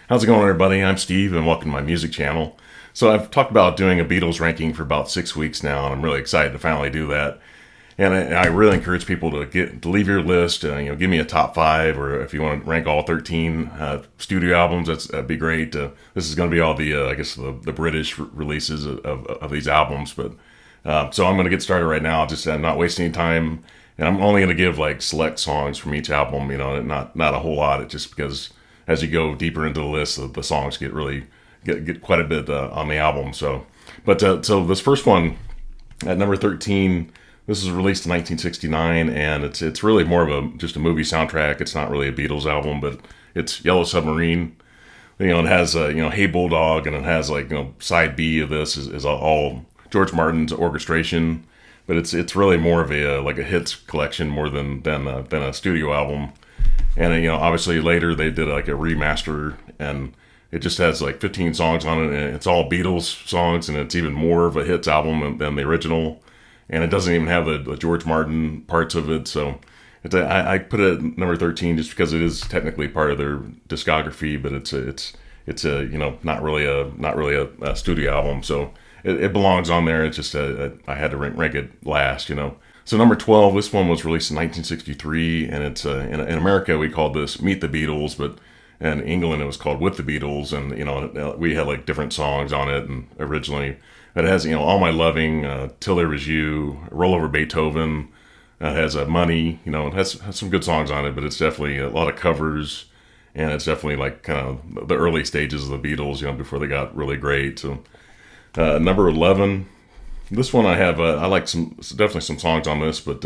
How's it going, everybody? I'm Steve, and welcome to my music channel. So I've talked about doing a Beatles ranking for about 6 weeks now, and I'm really excited to finally do that. And I really encourage people to leave your list. Give me a top five, or if you want to rank all 13 studio albums, that'd be great. This is going to be all the I guess the British releases of these albums, but so I'm going to get started right now. I'm not wasting any time, and I'm only going to give like select songs from each album. Not a whole lot. It's just because as you go deeper into the list, the songs get quite a bit on the album. So this first one at number 13. This was released in 1969, and it's really more of just a movie soundtrack. It's not really a Beatles album, but it's Yellow Submarine. It has Hey Bulldog, and it has side B of this is all George Martin's orchestration, but it's really more of a hits collection more than a studio album. And obviously later they did like a remaster, and it just has like 15 songs on it, and it's all Beatles songs, and it's even more of a hits album than the original. And it doesn't even have the George Martin parts of it, so I put it at number 13 just because it is technically part of their discography, but it's not really a studio album, so it belongs on there. It's just I had to rank it last. So number 12, this one was released in 1963, and it's in America we called this Meet the Beatles, but in England it was called With the Beatles, and we had like different songs on it, and originally. It has, All My Loving, Till There Was You, Roll Over Beethoven. It has Money. It has some good songs on it, but it's definitely a lot of covers, and it's definitely like kind of the early stages of the Beatles, before they got really great. So number 11, this one I have, I like definitely some songs on this, but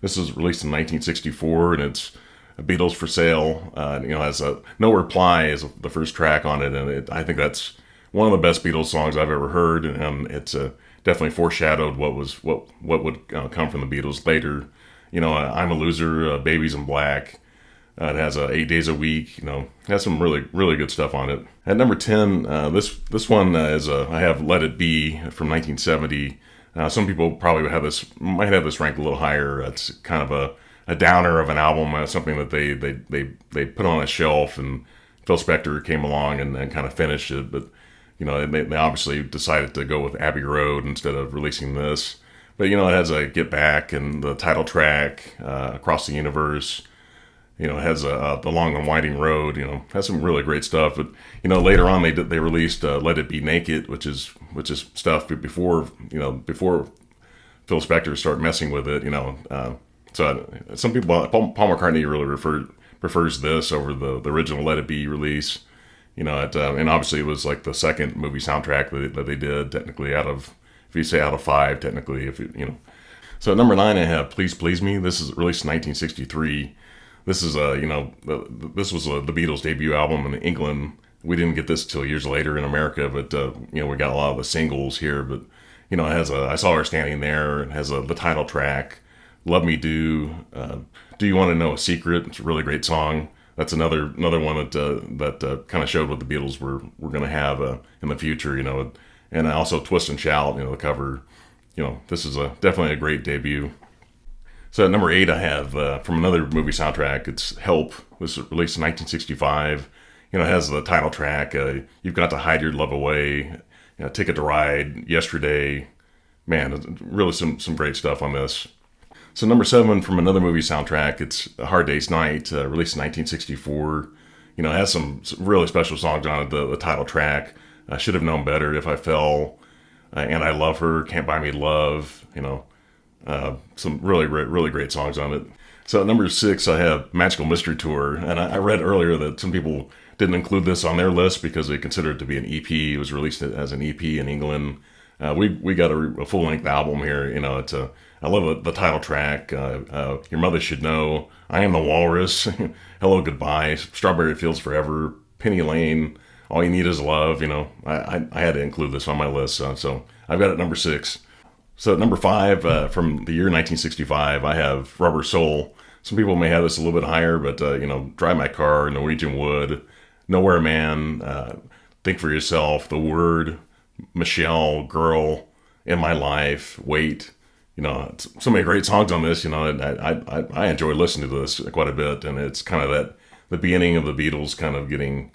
this is released in 1964, and it's Beatles For Sale. Has No Reply is the first track on it, and I think that's one of the best Beatles songs I've ever heard, and it's definitely foreshadowed what would come from the Beatles later. I'm a Loser, Babies in Black. It has 8 Days a Week. It has some really good stuff on it. At number 10, this one is I have Let It Be from 1970. Some people probably might have this ranked a little higher. It's kind of a downer of an album, something that they put on a shelf, and Phil Spector came along and kind of finished it, but. They obviously decided to go with Abbey Road instead of releasing this. But, it has a Get Back and the title track, Across the Universe. It has The Long and Winding Road, has some really great stuff. But, later on they released Let It Be Naked, which is stuff before Phil Spector started messing with it, So some people, Paul McCartney really prefers this over the original Let It Be release. And obviously it was like the second movie soundtrack that they did, technically if you say out of 5, technically, So at number 9, I have Please Please Me. This is released in 1963. This is, this was the Beatles' debut album in England. We didn't get this till years later in America, but, we got a lot of the singles here. But, it has I Saw Her Standing There. It has the title track, Love Me Do. Do You Want to Know a Secret? It's a really great song. That's another one that kind of showed what the Beatles were going to have in the future, And also Twist and Shout, the cover. This is definitely a great debut. So at number 8, I have from another movie soundtrack. It's Help. This was released in 1965. It has the title track. You've Got to Hide Your Love Away. Ticket to Ride. Yesterday. Man, really some great stuff on this. So number 7 from another movie soundtrack, it's A Hard Day's Night, released in 1964. It has some really special songs on it. The title track, I Should Have Known Better, If I Fell, and I Love Her, Can't Buy Me Love. Some really great songs on it. So at number 6, I have Magical Mystery Tour, and I read earlier that some people didn't include this on their list because they consider it to be an EP. It was released as an EP in England. We got a full length album here. I love the title track. Your Mother Should Know. I Am the Walrus. Hello Goodbye. Strawberry Fields Forever. Penny Lane. All You Need Is Love. I had to include this on my list. So I've got it at number 6. So at number 5 from the year 1965, I have Rubber Soul. Some people may have this a little bit higher, but Drive My Car, Norwegian Wood, Nowhere Man, Think for Yourself, The Word, Michelle, Girl, In My Life, Wait. So many great songs on this. I enjoy listening to this quite a bit, and it's kind of the beginning of the Beatles kind of getting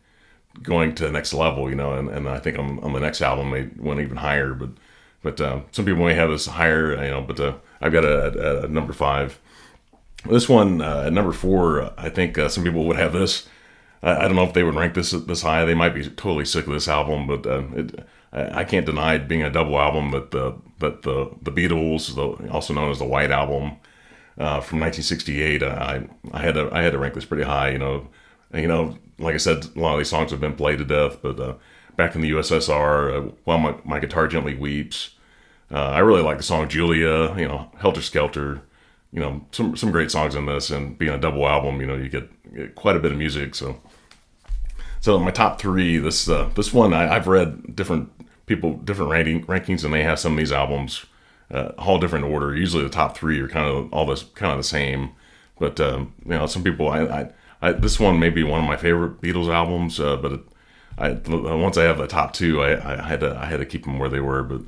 going to the next level, and I think on the next album they went even higher. But some people may have this higher, But I've got a number 5. This one at number 4, I think some people would have this. I don't know if they would rank this high. They might be totally sick of this album, but I can't deny it being a double album. That the Beatles, also known as the White Album, from 1968, I had to rank this pretty high. Like I said, a lot of these songs have been played to death, but back in the USSR, while my guitar gently weeps, I really like the song Julia. Helter Skelter. Some great songs in this, and being a double album, you get quite a bit of music. So my top 3, this one I've read different rankings, and they have some of these albums all different order. Usually the top 3 are kind of the same, but some people this one may be one of my favorite Beatles albums, but once I have the top 2, I had to keep them where they were. But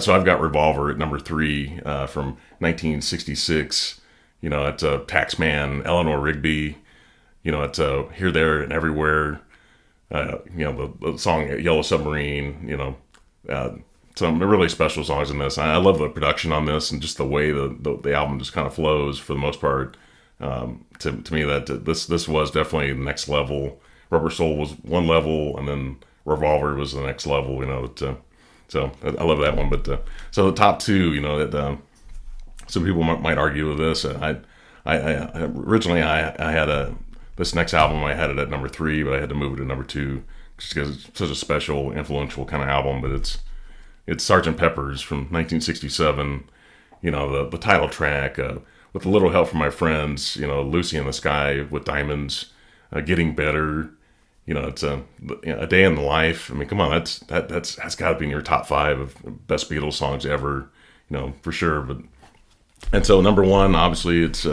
so I've got Revolver at number 3 from 1966. It's Taxman, Eleanor Rigby. It's Here, There, and Everywhere. The song Yellow Submarine. Some really special songs in this. I love the production on this, and just the way the album just kind of flows for the most part. To me, that this was definitely the next level. Rubber Soul was one level, and then Revolver was the next level. So I love that one. But so the top 2, that some people might argue with this. Originally I had this next album, I had it at number 3, but I had to move it to number 2 just because it's such a special, influential kind of album. But it's Sgt Peppers from 1967. The title track, with a little help from my friends. Lucy in the Sky with Diamonds, Getting Better. It's a Day in the Life. I mean, come on, that's got to be in your top 5 of best Beatles songs ever, for sure. And so number 1, obviously, it's.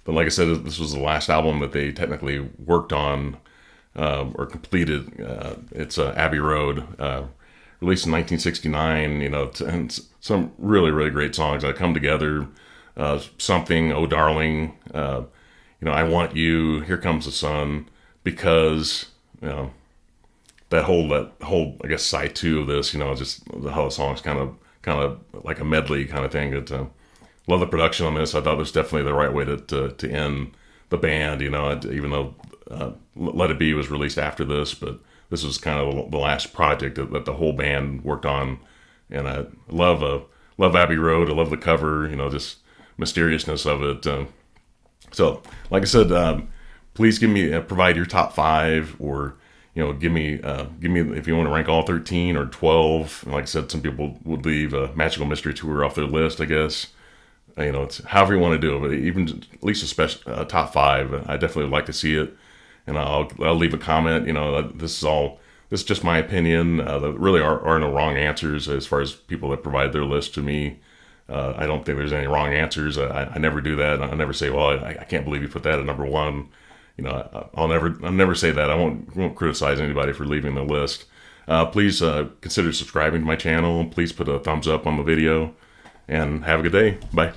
But like I said, this was the last album that they technically worked on or completed. It's Abbey Road, released in 1969. And some really, really great songs that come together. Something, Oh Darling, I Want You, Here Comes the Sun, Because, that whole I guess side 2 of this, just how the song's kind of like a medley kind of thing. Love the production on this. I thought it was definitely the right way to end the band. Even though Let It Be was released after this, but this was kind of the last project that the whole band worked on. And I love Abbey Road. I love the cover. Just mysteriousness of it. So, like I said, please provide your top 5, or give me if you want to rank all 13 or 12. Like I said, some people would leave Magical Mystery Tour off their list, I guess. It's however you want to do it, but even at least a special top 5, I definitely would like to see it. And I'll leave a comment. This is just my opinion. There really are no wrong answers as far as people that provide their list to me. I don't think there's any wrong answers. I never do that. I never say, well, I can't believe you put that at number 1. I'll never say that. I won't criticize anybody for leaving the list. Please consider subscribing to my channel. Please put a thumbs up on the video, and have a good day. Bye.